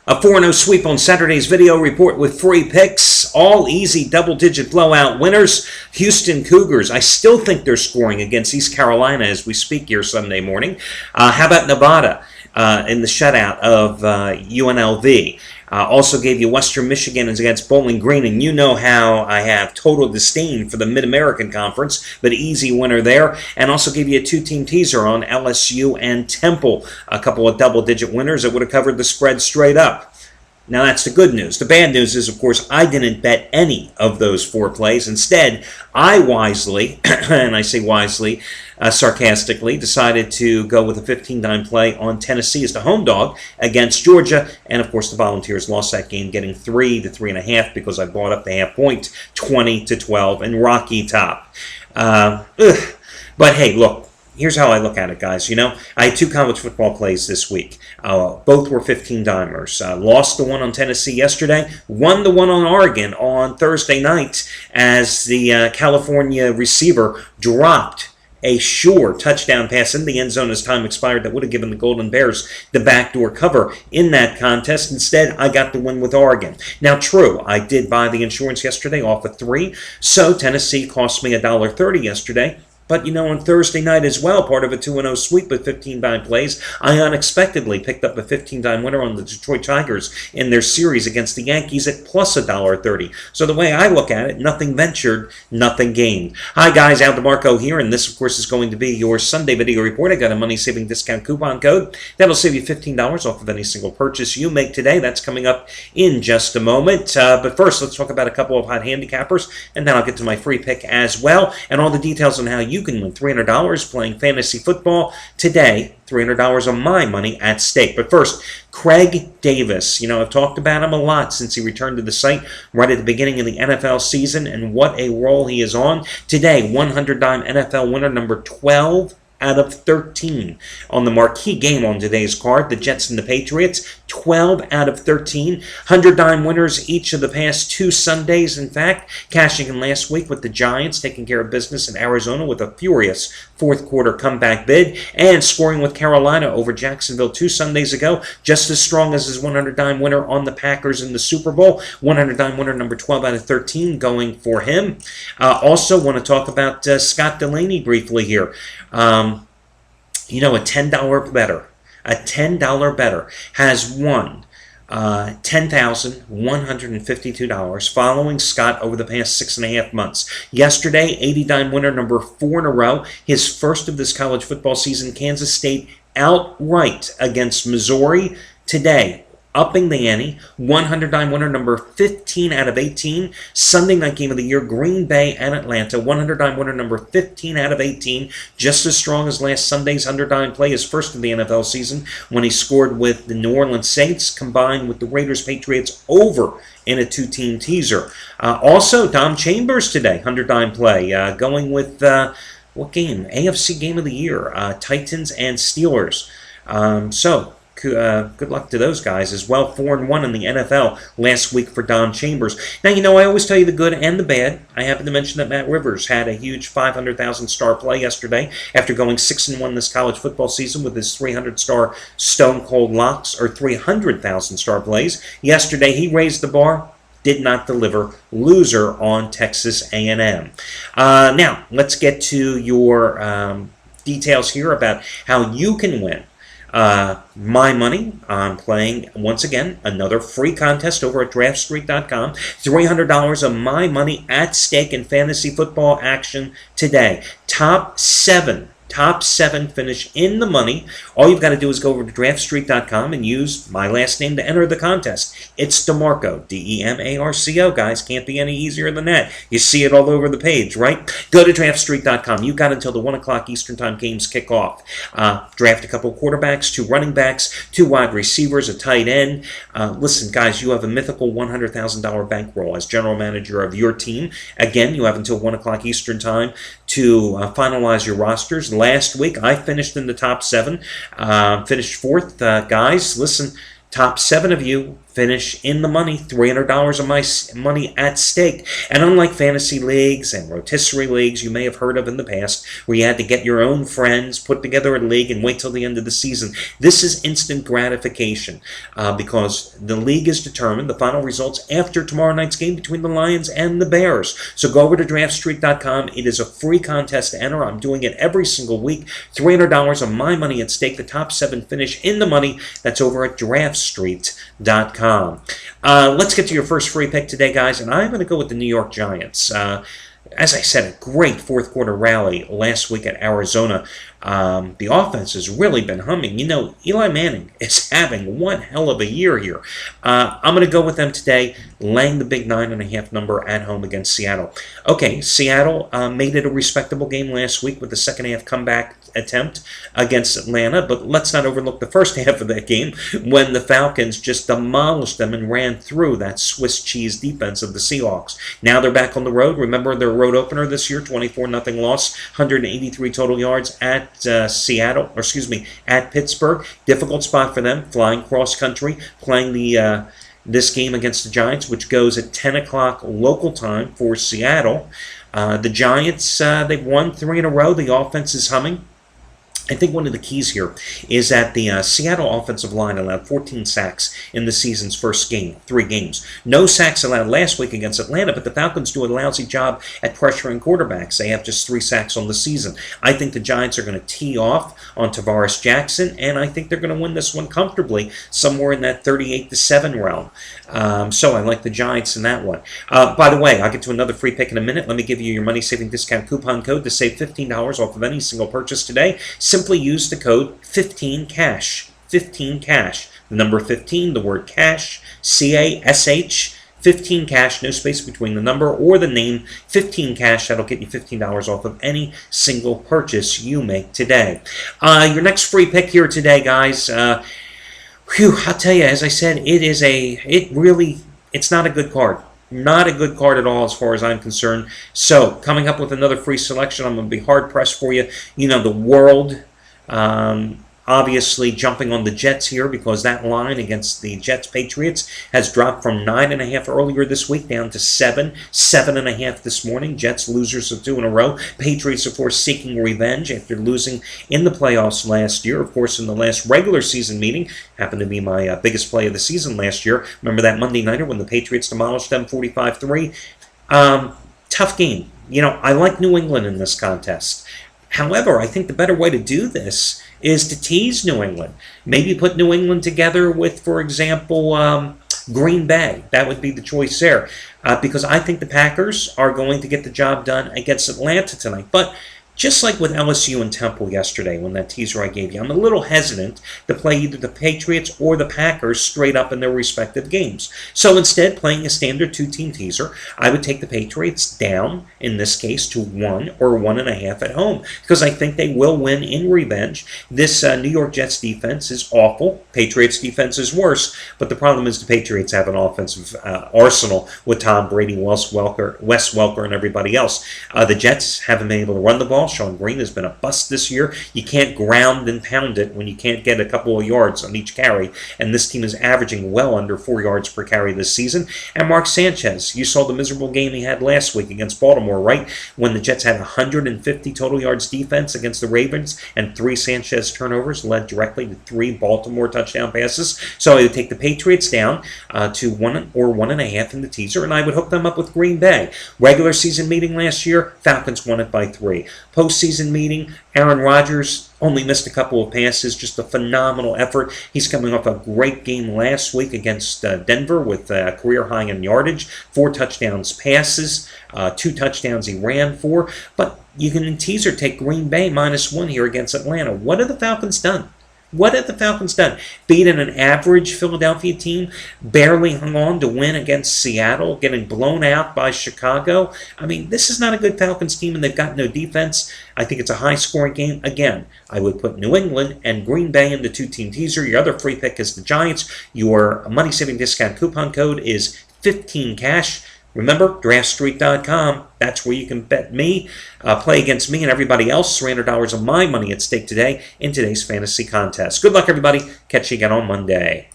A 4-0 sweep on Saturday's video report with free picks. All easy double-digit blowout winners. Houston Cougars. I still think they're scoring against East Carolina as we speak here Sunday morning. How about Nevada in the shutout of UNLV? Also gave you Western Michigan against Bowling Green, and you know how I have total disdain for the Mid-American Conference, but easy winner there. And also gave you a two-team teaser on LSU and Temple, a couple of double-digit winners that would have covered the spread straight up. Now, that's the good news. The bad news is, of course, I didn't bet any of those four plays. Instead, I wisely, and I say wisely, sarcastically, decided to go with a 15-dime play on Tennessee as the home dog against Georgia. And, of course, the Volunteers lost that game, getting 3 to 3.5 because I bought up the half point, 20-12, and Rocky Top. But, hey, look. Here's how I look at it, guys. You know, I had two college football plays this week. Both were 15-dimers. Lost the one on Tennessee yesterday. Won the one on Oregon on Thursday night as the California receiver dropped a sure touchdown pass in the end zone as time expired that would have given the Golden Bears the backdoor cover in that contest. Instead, I got the win with Oregon. Now, true, I did buy the insurance yesterday off of 3, so Tennessee cost me $1.30 yesterday. But, you know, on Thursday night as well, part of a 2-0 sweep with 15-dime plays, I unexpectedly picked up a 15-dime winner on the Detroit Tigers in their series against the Yankees at plus $1.30. So the way I look at it, nothing ventured, nothing gained. Hi, guys, Al DeMarco here, and this, of course, is going to be your Sunday video report. I got a money-saving discount coupon code that'll save you $15 off of any single purchase you make today. That's coming up in just a moment. But first, let's talk about a couple of hot handicappers, and then I'll get to my free pick as well, and all the details on how you can win $300 playing fantasy football today. $300 of my money at stake. But first, Craig Davis. You know, I've talked about him a lot since he returned to the site right at the beginning of the NFL season, and what a role he is on. Today, 100-dime NFL winner number 12 out of 13 on the marquee game on today's card, the Jets and the Patriots. 12 out of 13. 100-dime winners each of the past 2 Sundays, in fact, cashing in last week with the Giants, taking care of business in Arizona with a furious fourth-quarter comeback bid, and scoring with Carolina over Jacksonville 2 Sundays ago, just as strong as his 100-dime winner on the Packers in the Super Bowl. 100-dime winner number 12 out of 13 going for him. Also want to talk about Scott Delaney briefly here. You know, a $10 bettor has won $10,152 following Scott over the past 6.5 months. Yesterday, 80-dime winner number 4 in a row, his first of this college football season. Kansas State outright against Missouri today, upping the ante. 100-dime winner number 15 out of 18. Sunday night game of the year, Green Bay and Atlanta. 100-dime winner number 15 out of 18. Just as strong as last Sunday's 100-dime play, his first of the NFL season, when he scored with the New Orleans Saints, combined with the Raiders Patriots over in a 2-team teaser. Also, Dom Chambers today, 100-dime play, going with, what game? AFC game of the year, Titans and Steelers. Good luck to those guys as well. 4-1 in the NFL last week for Dom Chambers. Now, you know, I always tell you the good and the bad. I happen to mention that Matt Rivers had a huge 500,000-star play yesterday after going 6-1 this college football season with his 300-star Stone Cold Locks, or 300,000-star plays. Yesterday, he raised the bar, did not deliver. Loser on Texas A&M. Now, let's get to your details here about how you can win my money. I'm playing, once again, another free contest over at DraftStreet.com. $300 of my money at stake in fantasy football action today. Top 7 finish in the money. All you've got to do is go over to DraftStreet.com and use my last name to enter the contest. It's DeMarco, DeMarco, guys. Can't be any easier than that. You see it all over the page, right? Go to DraftStreet.com. You've got until the 1 o'clock Eastern Time games kick off. Draft a couple quarterbacks, 2 running backs, 2 wide receivers, a tight end. Listen, guys, you have a mythical $100,000 bankroll as general manager of your team. Again, you have until 1 o'clock Eastern Time to finalize your rosters. Last week, I finished in the top 7, finished 4th. Guys, listen, top 7 of you finish in the money, $300 of my money at stake. And unlike fantasy leagues and rotisserie leagues you may have heard of in the past, where you had to get your own friends, put together a league, and wait till the end of the season, this is instant gratification because the league is determined, the final results, after tomorrow night's game between the Lions and the Bears. So go over to draftstreet.com. It is a free contest to enter. I'm doing it every single week. $300 of my money at stake. The top 7 finish in the money. That's over at draftstreet.com. Let's get to your first free pick today, guys, and I'm going to go with the New York Giants. As I said, a great fourth quarter rally last week at Arizona. The offense has really been humming. You know, Eli Manning is having one hell of a year here. I'm going to go with them today, laying the big 9.5 number at home against Seattle. Okay, Seattle made it a respectable game last week with the second half comeback attempt against Atlanta, but let's not overlook the first half of that game when the Falcons just demolished them and ran through that Swiss cheese defense of the Seahawks. Now they're back on the road. Remember their road opener this year, 24-0 loss, 183 total yards at at Pittsburgh. Difficult spot for them, flying cross country, playing this game against the Giants, which goes at 10 o'clock local time for Seattle. The Giants, they've won 3 in a row. The offense is humming. I think one of the keys here is that the Seattle offensive line allowed 14 sacks in the season's first 3 games. No sacks allowed last week against Atlanta, but the Falcons do a lousy job at pressuring quarterbacks. They have just 3 sacks on the season. I think the Giants are going to tee off on Tavares Jackson, and I think they're going to win this one comfortably, somewhere in that 38-7 realm. So I like the Giants in that one. By the way, I'll get to another free pick in a minute. Let me give you your money-saving discount coupon code to save $15 off of any single purchase today. Simply use the code 15CASH. 15CASH. The number 15, the word cash, C-A-S-H, 15CASH, no space between the number or the name, 15CASH. That'll get you $15 off of any single purchase you make today. Your next free pick here today, guys. I'll tell you, as I said, it's not a good card. Not a good card at all as far as I'm concerned. So, coming up with another free selection, I'm going to be hard-pressed for you. You know, the world obviously jumping on the Jets here because that line against the Jets-Patriots has dropped from 9.5 earlier this week down to 7.5 this morning. Jets losers of 2 in a row. Patriots, of course, seeking revenge after losing in the playoffs last year. Of course, in the last regular season meeting, happened to be my biggest play of the season last year. Remember that Monday nighter when the Patriots demolished them 45-3? Tough game. You know, I like New England in this contest. However, I think the better way to do this is to tease New England. Maybe put New England together with, for example, Green Bay. That would be the choice there. Because I think the Packers are going to get the job done against Atlanta tonight. But just like with LSU and Temple yesterday when that teaser I gave you, I'm a little hesitant to play either the Patriots or the Packers straight up in their respective games. So instead, playing a standard 2-team teaser, I would take the Patriots down, in this case, to 1 or 1.5 at home, because I think they will win in revenge. This New York Jets defense is awful. Patriots defense is worse, but the problem is the Patriots have an offensive arsenal with Tom Brady, Wes Welker, and everybody else. The Jets haven't been able to run the ball. Sean Green has been a bust this year. You can't ground and pound it when you can't get a couple of yards on each carry, and this team is averaging well under 4 yards per carry this season. And Mark Sanchez, you saw the miserable game he had last week against Baltimore, right? When the Jets had 150 total yards defense against the Ravens, and 3 Sanchez turnovers led directly to 3 Baltimore touchdown passes. So I would take the Patriots down to 1 or 1.5 in the teaser, and I would hook them up with Green Bay. Regular season meeting last year, Falcons won it by 3. Postseason meeting, Aaron Rodgers only missed a couple of passes, just a phenomenal effort. He's coming off a great game last week against Denver with a career high in yardage, 4 touchdowns passes, 2 touchdowns he ran for. But you can in teaser take Green Bay -1 here against Atlanta. What have the Falcons done? What have the Falcons done? Beaten an average Philadelphia team, barely hung on to win against Seattle, getting blown out by Chicago. I mean, this is not a good Falcons team, and they've got no defense. I think it's a high-scoring game. Again, I would put New England and Green Bay in the 2-team teaser. Your other free pick is the Giants. Your money-saving discount coupon code is 15CASH. Remember, draftstreet.com. That's where you can bet me, play against me and everybody else. $300 of my money at stake today in today's fantasy contest. Good luck, everybody. Catch you again on Monday.